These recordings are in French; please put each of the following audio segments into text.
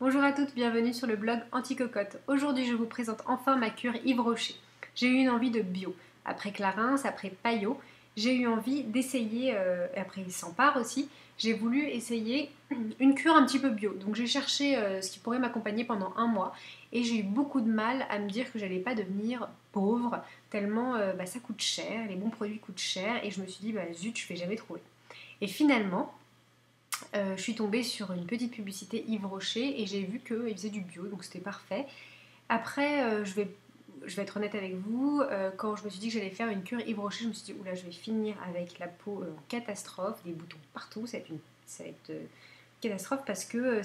Bonjour à toutes, bienvenue sur le blog Anticocotte. Aujourd'hui je vous présente enfin ma cure Yves Rocher. J'ai eu une envie de bio. Après Clarins, après Payot, j'ai eu envie d'essayer, après Sampar aussi, j'ai voulu essayer une cure un petit peu bio. Donc j'ai cherché ce qui pourrait m'accompagner pendant un mois et j'ai eu beaucoup de mal à me dire que j'allais pas devenir pauvre tellement ça coûte cher, les bons produits coûtent cher et je me suis dit zut, je vais jamais trouver. Et finalement, je suis tombée sur une petite publicité Yves Rocher et j'ai vu qu'il faisait du bio, donc c'était parfait. Après, je vais être honnête avec vous, quand je me suis dit que j'allais faire une cure Yves Rocher, je me suis dit, oula, je vais finir avec la peau en catastrophe, des boutons partout, ça va être catastrophe parce que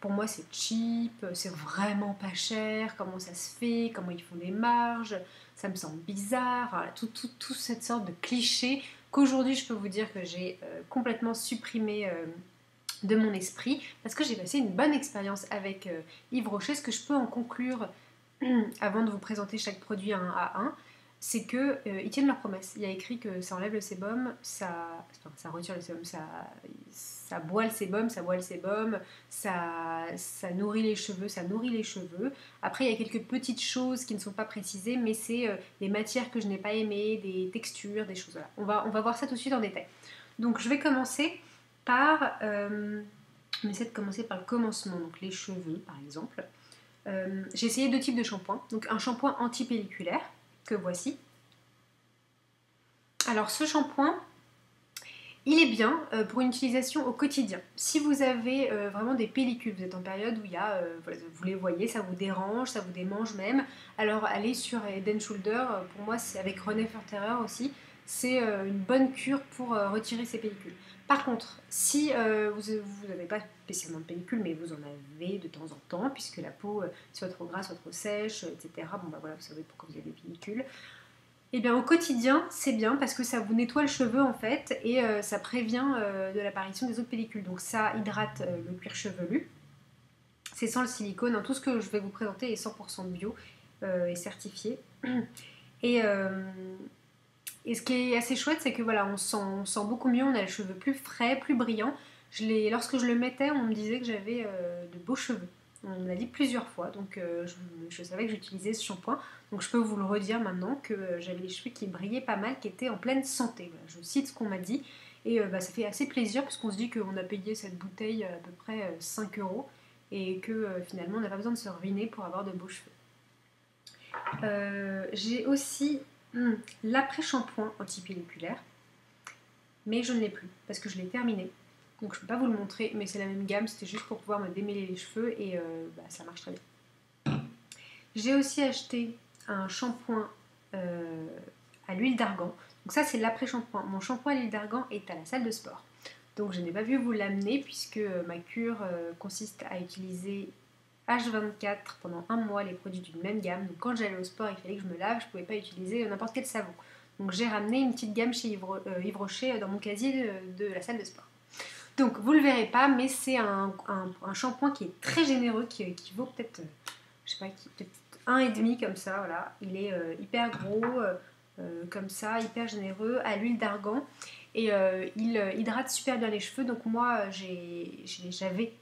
pour moi c'est cheap, c'est vraiment pas cher, comment ça se fait, comment ils font des marges, ça me semble bizarre, voilà, toute cette sorte de cliché qu'aujourd'hui je peux vous dire que j'ai complètement supprimé de mon esprit parce que j'ai passé une bonne expérience avec Yves Rocher. Ce que je peux en conclure avant de vous présenter chaque produit un à un, c'est que ils tiennent leurs promesses. Il y a écrit que ça enlève le sébum, ça retire le sébum, ça boit le sébum, ça nourrit les cheveux, ça nourrit les cheveux. Après, il y a quelques petites choses qui ne sont pas précisées, mais c'est des matières que je n'ai pas aimées, des textures, des choses. Voilà. On va voir ça tout de suite en détail. Donc, je vais commencer par... on essaie de commencer par le commencement, donc les cheveux par exemple. J'ai essayé deux types de shampoings. Donc un shampoing anti-pelliculaire, que voici. Alors ce shampoing, il est bien pour une utilisation au quotidien. Si vous avez vraiment des pellicules, vous êtes en période où il y a, vous les voyez, ça vous dérange, ça vous démange même, alors allez sur Head & Shoulder, pour moi c'est avec René Forterer aussi, c'est une bonne cure pour retirer ces pellicules. Par contre, si vous n'avez pas spécialement de pellicule, mais vous en avez de temps en temps, puisque la peau soit trop grasse, soit trop sèche, etc. Bon bah voilà, vous savez pourquoi vous avez des pellicules. Et bien au quotidien, c'est bien parce que ça vous nettoie le cheveu en fait et ça prévient de l'apparition des autres pellicules. Donc ça hydrate le cuir chevelu. C'est sans le silicone, hein. Tout ce que je vais vous présenter est 100% bio et certifié. Et, euh, et ce qui est assez chouette, c'est que voilà, on sent beaucoup mieux, on a les cheveux plus frais, plus brillants. Lorsque je le mettais, on me disait que j'avais de beaux cheveux. On me l'a dit plusieurs fois, donc je savais que j'utilisais ce shampoing. Donc je peux vous le redire maintenant que j'avais les cheveux qui brillaient pas mal, qui étaient en pleine santé. Voilà, je cite ce qu'on m'a dit. Et ça fait assez plaisir puisqu'on se dit qu'on a payé cette bouteille à peu près 5 euros et que finalement on n'a pas besoin de se ruiner pour avoir de beaux cheveux. J'ai aussi l'après-shampoing anti-pelliculaire, mais je ne l'ai plus parce que je l'ai terminé. Donc je ne peux pas vous le montrer, mais c'est la même gamme, c'était juste pour pouvoir me démêler les cheveux et ça marche très bien. J'ai aussi acheté un shampoing à l'huile d'argan. Donc ça c'est l'après-shampoing. Mon shampoing à l'huile d'argan est à la salle de sport. Donc je n'ai pas vu vous l'amener puisque ma cure consiste à utiliser H24 pendant un mois les produits d'une même gamme. Donc quand j'allais au sport, il fallait que je me lave, je ne pouvais pas utiliser n'importe quel savon. Donc j'ai ramené une petite gamme chez Yves Rocher dans mon casier de la salle de sport. Donc vous ne le verrez pas, mais c'est un shampoing qui est très généreux, qui vaut peut-être, je sais pas, peut-être 1,5 comme ça, voilà. Il est hyper gros, comme ça, hyper généreux, à l'huile d'argan. Et il hydrate super bien les cheveux. Donc moi, j'avais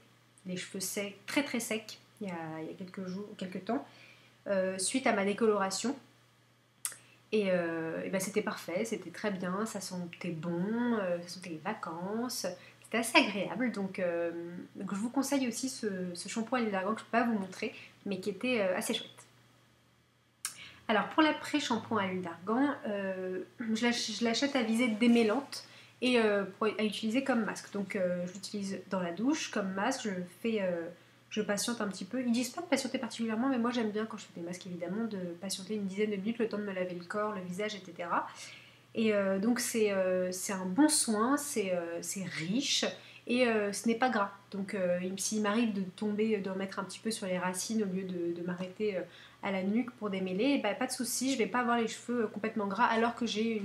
les cheveux secs, très très secs, il y a quelques temps, suite à ma décoloration. Et c'était parfait, c'était très bien, ça sentait bon, ça sentait les vacances, c'était assez agréable. Donc je vous conseille aussi ce shampoing à l'huile d'argan que je ne peux pas vous montrer, mais qui était assez chouette. Alors pour l'après-shampoing à l'huile d'argan, je l'achète à visée démêlante et à utiliser comme masque. Donc je l'utilise dans la douche comme masque, je patiente un petit peu. Ils disent pas de patienter particulièrement, mais moi j'aime bien quand je fais des masques évidemment de patienter une dizaine de minutes, le temps de me laver le corps, le visage, etc. Et donc c'est un bon soin, c'est riche et ce n'est pas gras. Donc s'il m'arrive de tomber, de remettre un petit peu sur les racines au lieu de m'arrêter à la nuque pour démêler, bah, pas de souci, je vais pas avoir les cheveux complètement gras alors que j'ai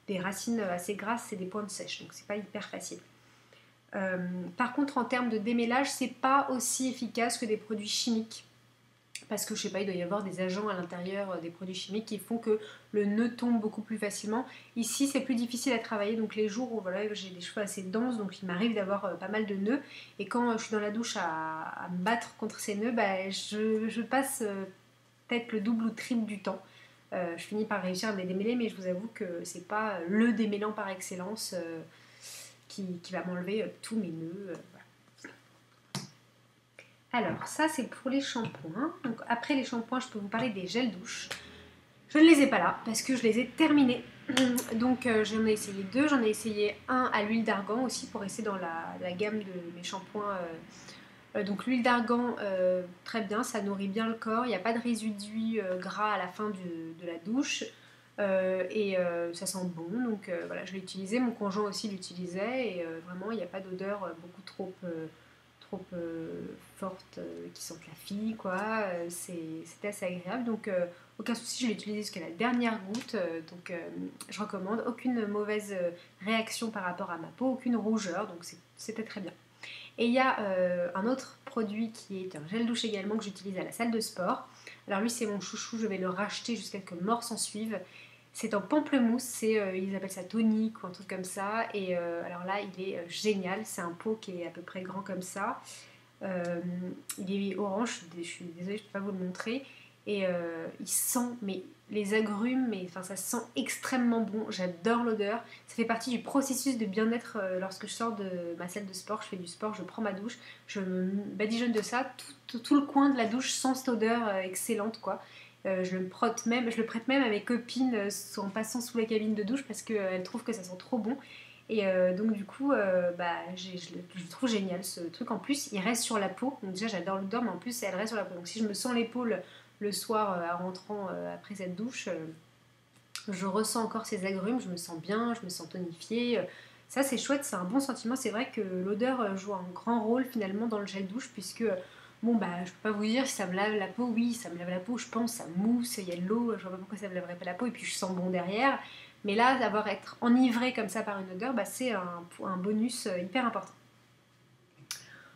des racines assez grasses et des pointes sèches, donc c'est pas hyper facile. Par contre, en termes de démêlage, c'est pas aussi efficace que des produits chimiques parce que je sais pas, il doit y avoir des agents à l'intérieur des produits chimiques qui font que le nœud tombe beaucoup plus facilement. Ici c'est plus difficile à travailler, donc les jours où voilà, j'ai des cheveux assez denses, donc il m'arrive d'avoir pas mal de nœuds, et quand je suis dans la douche à me battre contre ces nœuds, bah, je passe peut-être le double ou triple du temps. Je finis par réussir à les démêler, mais je vous avoue que c'est pas le démêlant par excellence qui va m'enlever tous mes nœuds. Alors, ça c'est pour les shampoings. Donc, après les shampoings, je peux vous parler des gels douche. Je ne les ai pas là parce que je les ai terminés. Donc, j'en ai essayé deux. J'en ai essayé un à l'huile d'argan aussi pour rester dans la gamme de mes shampoings. Donc, l'huile d'argan, très bien, ça nourrit bien le corps. Il n'y a pas de résidus gras à la fin de la douche. Et ça sent bon. Donc, voilà, je l'ai utilisé. Mon conjoint aussi l'utilisait. Et vraiment, il n'y a pas d'odeur beaucoup trop forte qui sentent la fille, quoi. C'était assez agréable, donc aucun souci, je l'ai utilisé jusqu'à la dernière goutte, donc je recommande. Aucune mauvaise réaction par rapport à ma peau, aucune rougeur, donc c'était très bien. Et il y a un autre produit qui est un gel douche également que j'utilise à la salle de sport. Alors lui c'est mon chouchou, je vais le racheter jusqu'à ce que mort s'en suive. C'est en pamplemousse, ils appellent ça tonique ou un truc comme ça. Et alors là, il est génial. C'est un pot qui est à peu près grand comme ça. Il est orange, je suis désolée, je ne peux pas vous le montrer. Et il sent mais, les agrumes, mais, enfin, ça sent extrêmement bon. J'adore l'odeur. Ça fait partie du processus de bien-être lorsque je sors de ma salle de sport. Je fais du sport, je prends ma douche, je me badigeonne de ça. Tout le coin de la douche sent cette odeur excellente, quoi. Je le prête même à mes copines en passant sous la cabine de douche parce qu'elles trouvent que ça sent trop bon. Et donc du coup, je le trouve génial ce truc. En plus, il reste sur la peau. Donc déjà, j'adore l'odeur, mais en plus, elle reste sur la peau. Donc si je me sens l'épaule le soir en rentrant après cette douche, je ressens encore ces agrumes, je me sens bien, je me sens tonifiée. Ça, c'est chouette, c'est un bon sentiment. C'est vrai que l'odeur joue un grand rôle finalement dans le gel douche puisque bon, bah, je peux pas vous dire si ça me lave la peau. Oui, ça me lave la peau, je pense, ça mousse, il y a de l'eau, je vois pas pourquoi ça me laverait pas la peau, et puis je sens bon derrière. Mais là, être enivré comme ça par une odeur, bah, c'est un bonus hyper important.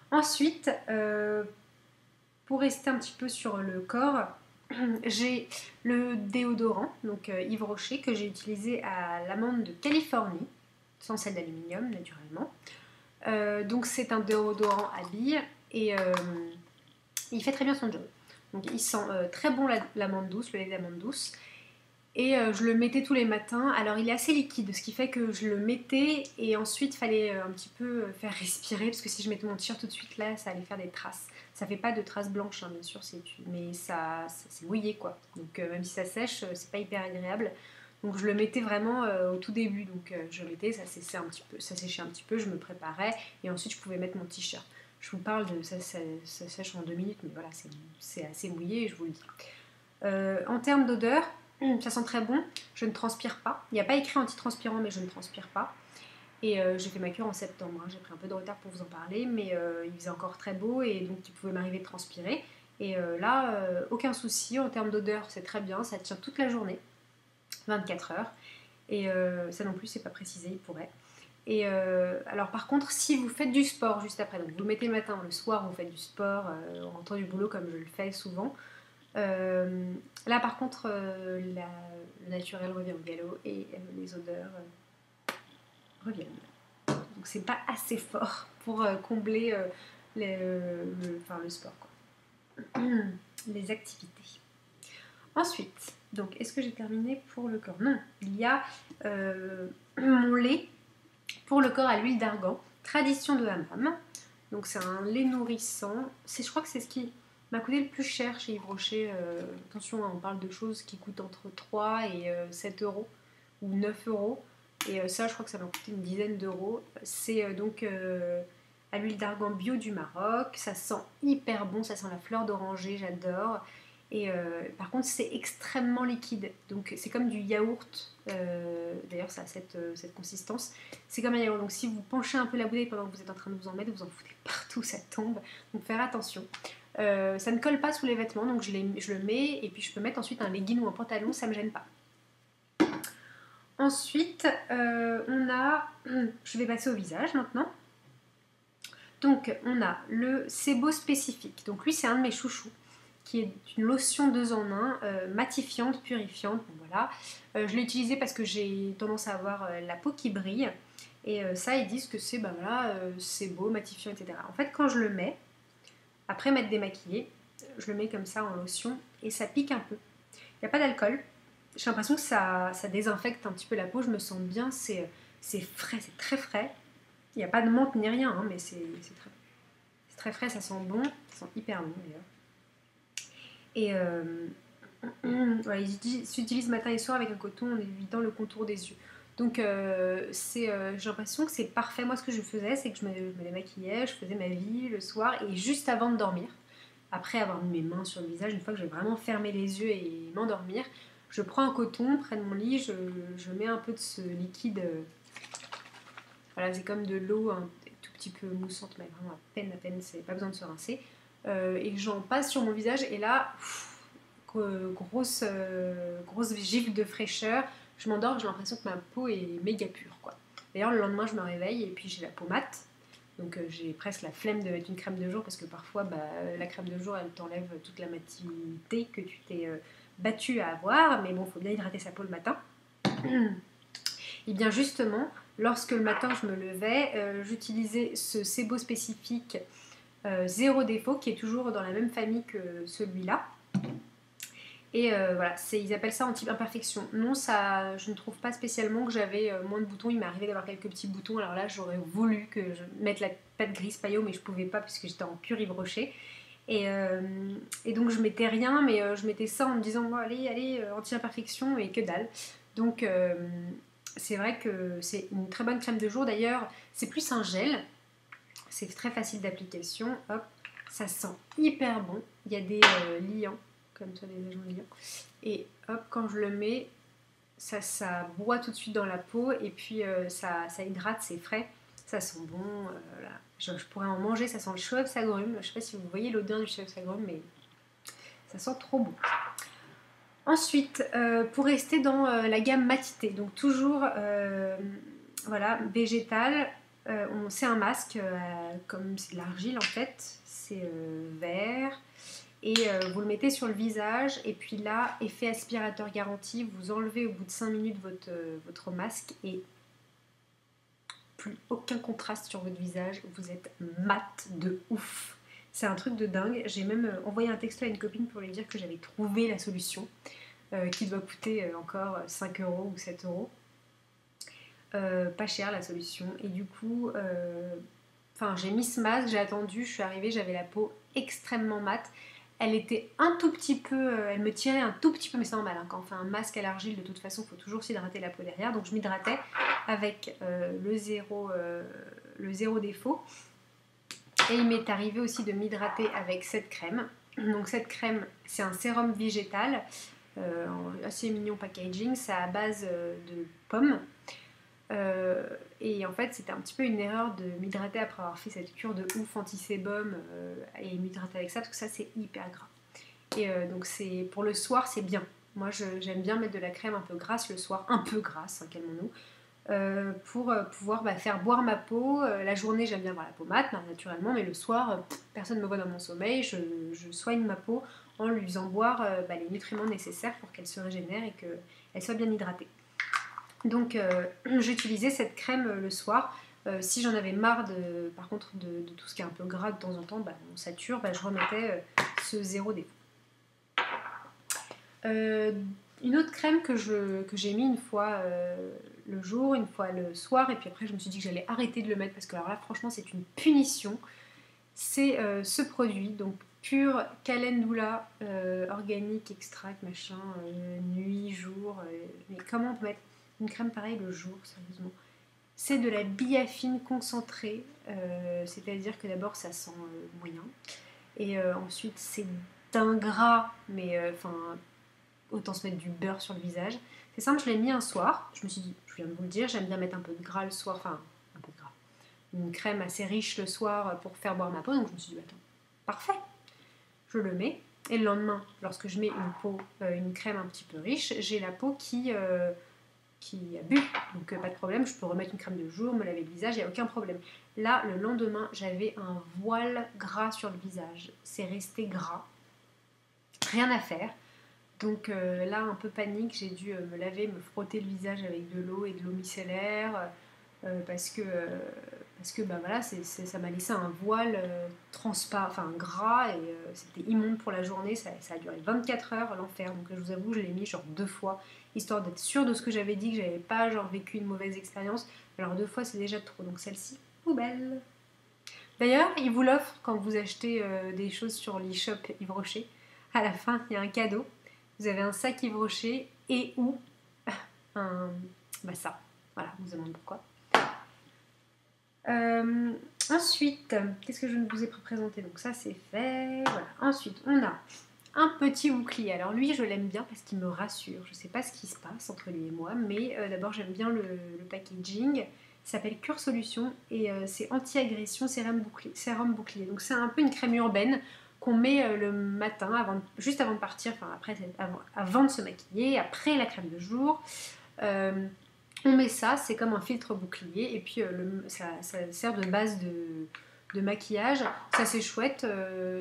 Ensuite, pour rester un petit peu sur le corps, j'ai le déodorant, donc Yves Rocher, que j'ai utilisé à l'amande de Californie, sans celle d'aluminium naturellement. Donc c'est un déodorant à billes et il fait très bien son job. Donc il sent très bon l'amande douce, le lait d'amande douce. Et je le mettais tous les matins. Alors il est assez liquide, ce qui fait que je le mettais et ensuite il fallait un petit peu faire respirer parce que si je mettais mon t-shirt tout de suite là, ça allait faire des traces. Ça fait pas de traces blanches, hein, bien sûr, mais ça c'est mouillé quoi. Donc même si ça sèche, c'est pas hyper agréable. Donc je le mettais vraiment au tout début. Donc je le mettais, ça séchait un petit peu, je me préparais et ensuite je pouvais mettre mon t-shirt. Je vous parle de ça sèche en 2 minutes, mais voilà, c'est assez mouillé, je vous le dis. En termes d'odeur, ça sent très bon. Je ne transpire pas. Il n'y a pas écrit antitranspirant, mais je ne transpire pas. Et j'ai fait ma cure en septembre. J'ai pris un peu de retard pour vous en parler, mais il faisait encore très beau et donc il pouvait m'arriver de transpirer. Et là, aucun souci. En termes d'odeur, c'est très bien. Ça tient toute la journée, 24 heures. Et ça non plus, c'est pas précisé, il pourrait. Et alors par contre, si vous faites du sport juste après, donc vous le mettez le matin, le soir vous faites du sport en rentrant du boulot comme je le fais souvent, là par contre le naturel revient au galop et les odeurs reviennent. Donc c'est pas assez fort pour combler le sport, quoi. Les activités. Ensuite, donc est-ce que j'ai terminé pour le corps? Non, il y a mon lait pour le corps à l'huile d'argan, tradition de hammam. Donc c'est un lait nourrissant. Je crois que c'est ce qui m'a coûté le plus cher chez Yves Rocher. Attention, on parle de choses qui coûtent entre 3 et 7 euros ou 9 euros. Et ça, je crois que ça m'a coûté une dizaine d'euros. C'est donc à l'huile d'argan bio du Maroc. Ça sent hyper bon, ça sent la fleur d'oranger, j'adore. Et par contre, c'est extrêmement liquide. Donc c'est comme du yaourt. D'ailleurs, ça a cette consistance. C'est comme un yaourt. Donc si vous penchez un peu la bouteille pendant que vous êtes en train de vous en mettre, vous en foutez partout, ça tombe. Donc faire attention. Ça ne colle pas sous les vêtements, donc je le mets et puis je peux mettre ensuite un legging ou un pantalon, ça ne me gêne pas. Ensuite, je vais passer au visage maintenant. Donc on a le Sebo spécifique. Donc lui c'est un de mes chouchous qui est une lotion 2 en 1, matifiante, purifiante. Bon, voilà. Je l'ai utilisée parce que j'ai tendance à avoir la peau qui brille. Et ça, ils disent que c'est voilà, c'est beau, matifiant, etc. En fait, quand je le mets, après m'être démaquillée, je le mets comme ça en lotion et ça pique un peu. Il n'y a pas d'alcool. J'ai l'impression que ça désinfecte un petit peu la peau. Je me sens bien. C'est frais, c'est très frais. Il n'y a pas de menthe ni rien, hein, mais c'est très frais. Ça sent bon. Ça sent hyper bon d'ailleurs. Et voilà, il s'utilise matin et soir avec un coton en évitant le contour des yeux. Donc j'ai l'impression que c'est parfait. Moi, ce que je faisais, c'est que je me démaquillais, je faisais ma vie le soir et juste avant de dormir, après avoir mis mes mains sur le visage, une fois que j'ai vraiment fermé les yeux et m'endormir, je prends un coton près de mon lit, je mets un peu de ce liquide, voilà, c'est comme de l'eau un tout petit peu moussante, mais vraiment à peine, c'est pas besoin de se rincer, et j'en passe sur mon visage et là, grosse gifle de fraîcheur, je m'endors, j'ai l'impression que ma peau est méga pure, quoi. D'ailleurs, le lendemain, je me réveille et puis j'ai la peau mate. Donc j'ai presque la flemme de mettre une crème de jour parce que parfois la crème de jour elle t'enlève toute la matinée que tu t'es battu à avoir, mais bon, il faut bien hydrater sa peau le matin. Et bien justement, lorsque le matin je me levais, j'utilisais ce sebo spécifique zéro défaut qui est toujours dans la même famille que celui-là. Et voilà, ils appellent ça anti-imperfection. Non, ça, je ne trouve pas spécialement que j'avais moins de boutons. Il m'est arrivé d'avoir quelques petits boutons. Alors là, j'aurais voulu que je mette la pâte grise paillot, mais je pouvais pas parce que j'étais en pur Yves Rocher. Et donc je mettais rien, mais je mettais ça en me disant bon, allez, anti-imperfection et que dalle. Donc c'est vrai que c'est une très bonne crème de jour. D'ailleurs, c'est plus un gel. C'est très facile d'application. Hop, ça sent hyper bon. Il y a des liants comme ça, des agents liants. Et hop, quand je le mets, ça boit tout de suite dans la peau et puis ça hydrate, c'est frais, ça sent bon. Voilà. Je pourrais en manger, ça sent le chou-fleur agrumes. Je sais pas si vous voyez l'odeur du chou-fleur agrumes, mais ça sent trop bon. Ensuite, pour rester dans la gamme matité, donc toujours voilà, végétal, c'est un masque, comme c'est de l'argile en fait, c'est vert. Et vous le mettez sur le visage et puis là, effet aspirateur garanti, vous enlevez au bout de 5 minutes votre masque et plus aucun contraste sur votre visage, vous êtes mat de ouf. C'est un truc de dingue. J'ai même envoyé un texto à une copine pour lui dire que j'avais trouvé la solution qui doit coûter encore 5 € ou 7 €. Pas cher la solution. Et du coup, j'ai mis ce masque, j'ai attendu, je suis arrivée, j'avais la peau extrêmement mate. Elle était un tout petit peu, elle me tirait un tout petit peu, mais c'est normal, hein, quand on fait un masque à l'argile, de toute façon, il faut toujours s'hydrater la peau derrière. Donc je m'hydratais avec le zéro défaut. Et il m'est arrivé aussi de m'hydrater avec cette crème. Donc cette crème, c'est un sérum végétal, assez mignon packaging, c'est à base de pommes. Et en fait c'était un petit peu une erreur de m'hydrater après avoir fait cette cure de ouf anti-sébum et m'hydrater avec ça parce que ça c'est hyper gras et donc c'est pour le soir c'est bien. Moi j'aime bien mettre de la crème un peu grasse le soir, un peu grasse, hein, calmons-nous, pour pouvoir faire boire ma peau. La journée j'aime bien avoir la peau mate naturellement, mais le soir personne ne me voit dans mon sommeil, je soigne ma peau en lui faisant boire les nutriments nécessaires pour qu'elle se régénère et qu'elle soit bien hydratée. Donc j'utilisais cette crème le soir. Si j'en avais marre par contre de tout ce qui est un peu gras de temps en temps, on sature, je remettais ce zéro défaut. Une autre crème que j'ai mis une fois le jour, une fois le soir, et puis après je me suis dit que j'allais arrêter de le mettre parce que alors là franchement c'est une punition. C'est ce produit, donc pur calendula organique, extract, machin, nuit, jour. Mais comment on peut mettre une crème pareille le jour, sérieusement? C'est de la biafine concentrée, c'est-à-dire que d'abord ça sent moyen, et ensuite c'est d'un gras, mais autant se mettre du beurre sur le visage. C'est simple, je l'ai mis un soir, je me suis dit, je viens de vous le dire, j'aime bien mettre un peu de gras le soir, enfin un peu de gras, une crème assez riche le soir pour faire boire ma peau, donc je me suis dit, attends, parfait, je le mets, et le lendemain, lorsque je mets une crème un petit peu riche, j'ai la peau qui a bu, donc pas de problème, je peux remettre une crème de jour, me laver le visage, il n'y a aucun problème. Là, le lendemain, j'avais un voile gras sur le visage, c'est resté gras, rien à faire. Donc là, un peu panique, j'ai dû me laver, me frotter le visage avec de l'eau et de l'eau micellaire parce que bah, voilà, ça m'a laissé un voile transparent, enfin gras et c'était immonde pour la journée. Ça a duré 24 heures, l'enfer. Donc je vous avoue, je l'ai mis genre 2 fois, histoire d'être sûre de ce que j'avais dit, que j'avais pas genre vécu une mauvaise expérience. Alors 2 fois, c'est déjà trop. Donc celle-ci, poubelle. D'ailleurs, ils vous l'offrent quand vous achetez des choses sur l'e-shop Yves Rocher. À la fin, il y a un cadeau. Vous avez un sac Yves Rocher et ou un... Bah ça, voilà, vous vous demandez pourquoi. Ensuite, qu'est-ce que je vous ai présenté? Donc ça c'est fait, voilà. Ensuite, on a un petit bouclier. Alors lui, je l'aime bien parce qu'il me rassure. Je sais pas ce qui se passe entre lui et moi, mais d'abord j'aime bien le packaging. Il s'appelle Cure Solution et c'est anti-agression sérum bouclier. Donc c'est un peu une crème urbaine qu'on met le matin, juste avant de partir, enfin avant de se maquiller, après la crème de jour. On met ça, c'est comme un filtre bouclier, et puis ça sert de base de maquillage. Ça c'est chouette,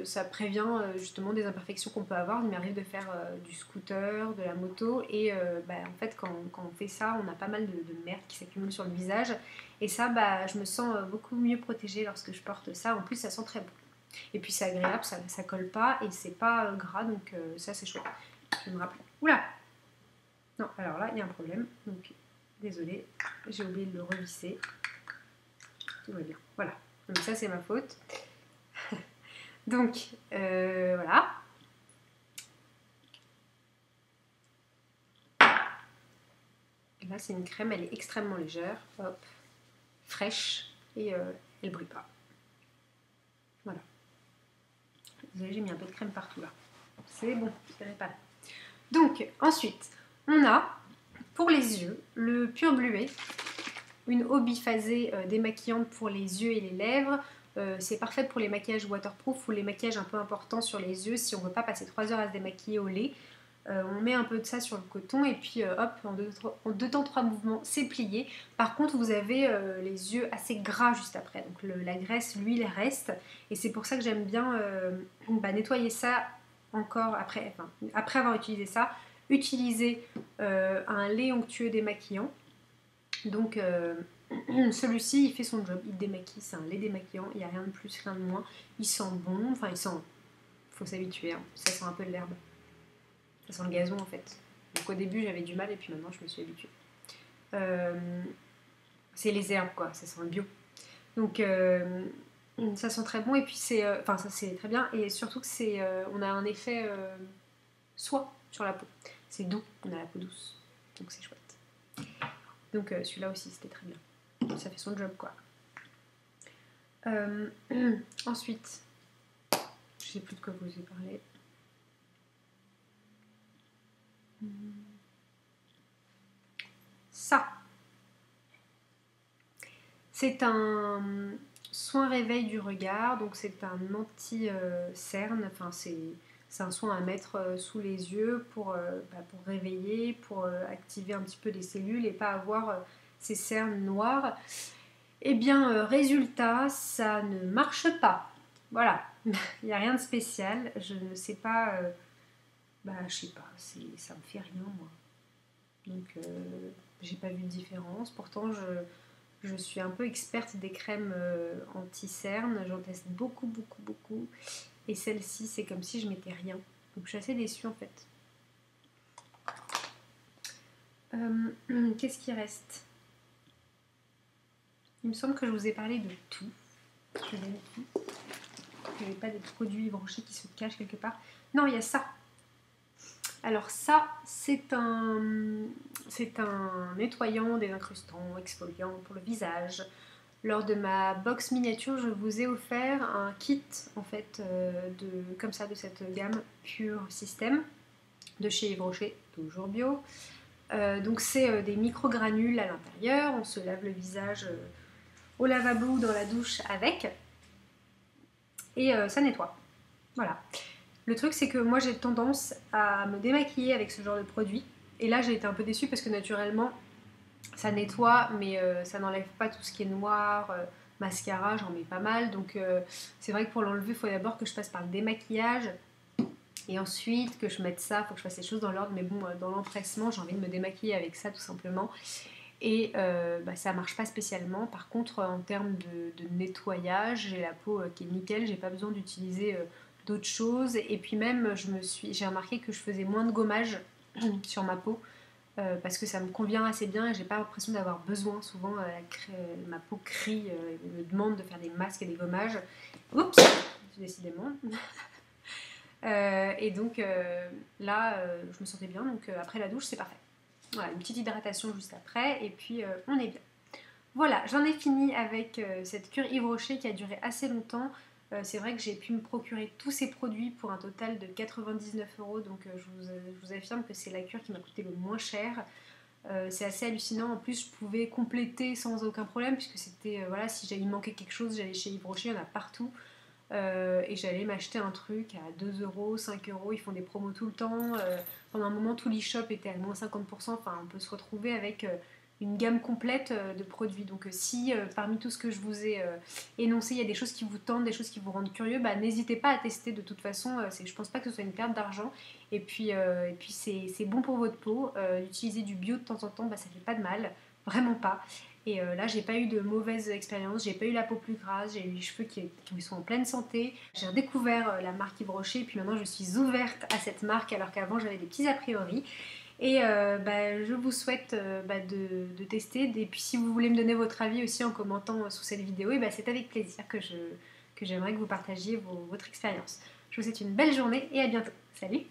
ça prévient justement des imperfections qu'on peut avoir. Il m'arrive de faire du scooter, de la moto, et en fait quand on fait ça, on a pas mal de merde qui s'accumule sur le visage. Et ça, je me sens beaucoup mieux protégée lorsque je porte ça. En plus, ça sent très bon. Et puis c'est agréable, ça colle pas, et c'est pas gras, donc ça c'est chouette. Je vais me rappeler. Oula! Non, alors là, il y a un problème, donc... Désolée, j'ai oublié de le revisser. Tout va bien. Voilà. Donc ça, c'est ma faute. Donc, voilà. Et là, c'est une crème, elle est extrêmement légère. Hop. Fraîche. Et elle brille pas. Voilà. Désolée, j'ai mis un peu de crème partout là. C'est bon, je ne pas là. Donc, ensuite, on a... Pour les yeux, le Pur Bluet, une eau biphasée démaquillante pour les yeux et les lèvres. C'est parfait pour les maquillages waterproof ou les maquillages un peu importants sur les yeux si on ne veut pas passer 3 heures à se démaquiller au lait. On met un peu de ça sur le coton et puis hop, en 2 temps 3 mouvements, c'est plié. Par contre, vous avez les yeux assez gras juste après. Donc la graisse, l'huile reste. Et c'est pour ça que j'aime bien nettoyer ça encore après avoir utilisé ça. Utiliser un lait onctueux démaquillant. Donc celui-ci il fait son job, il démaquille, c'est un lait démaquillant, il n'y a rien de plus, rien de moins. Il sent bon, enfin il faut s'habituer, hein. Ça sent un peu de l'herbe. Ça sent le gazon en fait. Donc au début j'avais du mal et puis maintenant je me suis habituée. C'est les herbes quoi, ça sent le bio. Donc ça sent très bon et puis ça c'est très bien et surtout que on a un effet soie sur la peau. C'est doux, on a la peau douce, donc c'est chouette. Donc celui-là aussi c'était très bien. Ça fait son job quoi. Ensuite, je sais plus de quoi vous ai parlé. Ça, c'est un soin réveil du regard, donc c'est un anti-cerne, enfin c'est un soin à mettre sous les yeux pour réveiller, pour activer un petit peu les cellules et pas avoir ces cernes noires. Eh bien, résultat, ça ne marche pas. Voilà, il n'y a rien de spécial. Je ne sais pas, je sais pas, ça me fait rien moi. Donc, j'ai pas vu de différence. Pourtant, je suis un peu experte des crèmes anti-cernes. J'en teste beaucoup, beaucoup, beaucoup. Et celle-ci, c'est comme si je mettais rien. Donc je suis assez déçue en fait. Qu'est-ce qui reste? Il me semble que je vous ai parlé de tout. Je vérifie. Il n'y avait pas des produits Yves Rocher qui se cachent quelque part. Non, il y a ça. Alors ça, c'est un nettoyant, désincrustant, exfoliant pour le visage. Lors de ma box miniature, je vous ai offert un kit en fait de cette gamme Pure System de chez Yves Rocher, toujours bio. Donc c'est des micro-granules à l'intérieur. On se lave le visage au lavabo ou dans la douche avec et ça nettoie. Voilà. Le truc c'est que moi j'ai tendance à me démaquiller avec ce genre de produit. Et là j'ai été un peu déçue parce que naturellement ça nettoie, mais ça n'enlève pas tout ce qui est noir. Mascara, j'en mets pas mal. Donc c'est vrai que pour l'enlever, il faut d'abord que je passe par le démaquillage. Et ensuite que je mette ça, il faut que je fasse les choses dans l'ordre, mais bon, dans l'empressement, j'ai envie de me démaquiller avec ça tout simplement. Et ça marche pas spécialement. Par contre, en termes de nettoyage, j'ai la peau qui est nickel, j'ai pas besoin d'utiliser d'autres choses. Et puis même, j'ai remarqué que je faisais moins de gommage sur ma peau. Parce que ça me convient assez bien et j'ai pas l'impression d'avoir besoin. Souvent, ma peau crie, me demande de faire des masques et des gommages. Oups, décidément. Et donc là, je me sentais bien. Donc après la douche, c'est parfait. Voilà, une petite hydratation juste après et puis on est bien. Voilà, j'en ai fini avec cette cure Yves Rocher qui a duré assez longtemps. C'est vrai que j'ai pu me procurer tous ces produits pour un total de 99 €, donc je vous affirme que c'est la cure qui m'a coûté le moins cher. C'est assez hallucinant, en plus je pouvais compléter sans aucun problème puisque c'était, voilà, si il me manquait quelque chose, j'allais chez Yves Rocher, il y en a partout. Et j'allais m'acheter un truc à 2 €, 5 €, ils font des promos tout le temps. Pendant un moment, tout l'e-shop était à moins 50%, enfin on peut se retrouver avec une gamme complète de produits. Donc si parmi tout ce que je vous ai énoncé, il y a des choses qui vous tentent, des choses qui vous rendent curieux, bah, n'hésitez pas à tester. De toute façon, je pense pas que ce soit une perte d'argent. Et puis c'est bon pour votre peau. Utiliser du bio de temps en temps, bah, ça fait pas de mal, vraiment pas. Et là, j'ai pas eu de mauvaise expérience, j'ai pas eu la peau plus grasse, j'ai eu les cheveux qui sont en pleine santé. J'ai redécouvert la marque Yves Rocher, et puis maintenant je suis ouverte à cette marque alors qu'avant j'avais des petits a priori. Et je vous souhaite de tester. Et puis si vous voulez me donner votre avis aussi en commentant sous cette vidéo, et c'est avec plaisir que j'aimerais que vous partagiez votre expérience. Je vous souhaite une belle journée et à bientôt. Salut!